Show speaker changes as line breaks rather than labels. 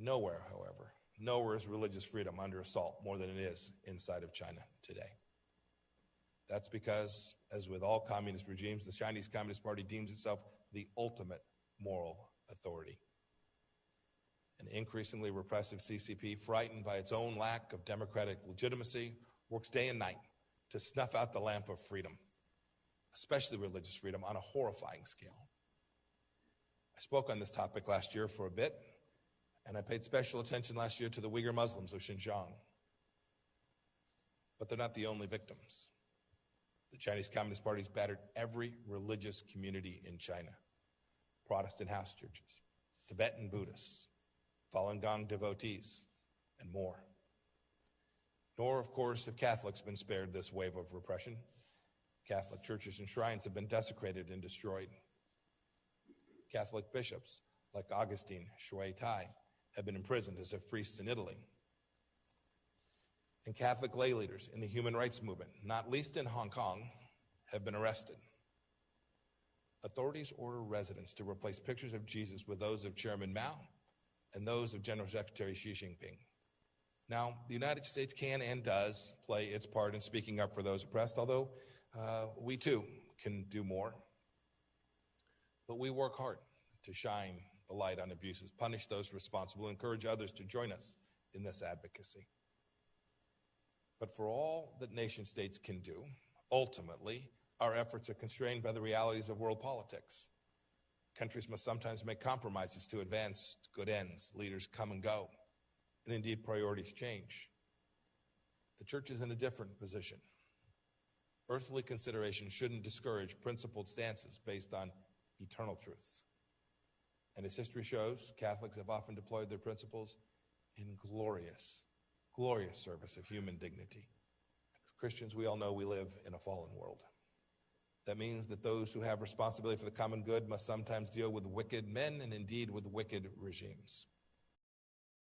Nowhere, however, nowhere is religious freedom under assault more than it is inside of China today. That's because, as with all communist regimes, the Chinese Communist Party deems itself the ultimate moral authority. An increasingly repressive CCP, frightened by its own lack of democratic legitimacy, works day and night to snuff out the lamp of freedom, especially religious freedom, on a horrifying scale. I spoke on this topic last year for a bit, and I paid special attention last year to the Uyghur Muslims of Xinjiang. But they're not the only victims. The Chinese Communist Party has battered every religious community in China: Protestant house churches, Tibetan Buddhists, Falun Gong devotees, and more. Nor, of course, have Catholics been spared this wave of repression. Catholic churches and shrines have been desecrated and destroyed. Catholic bishops, like Augustine Shui Tai, have been imprisoned as if priests in Italy. And Catholic lay leaders in the human rights movement, not least in Hong Kong, have been arrested. Authorities order residents to replace pictures of Jesus with those of Chairman Mao and those of General Secretary Xi Jinping. Now, the United States can and does play its part in speaking up for those oppressed, although we too can do more. But we work hard to shine the light on abuses, punish those responsible, encourage others to join us in this advocacy. But for all that nation states can do, ultimately, our efforts are constrained by the realities of world politics. Countries must sometimes make compromises to advance good ends. Leaders come and go, and indeed priorities change. The church is in a different position. Earthly consideration shouldn't discourage principled stances based on eternal truths. And as history shows, Catholics have often deployed their principles in glorious service of human dignity. As Christians, we all know we live in a fallen world. That means that those who have responsibility for the common good must sometimes deal with wicked men and indeed with wicked regimes.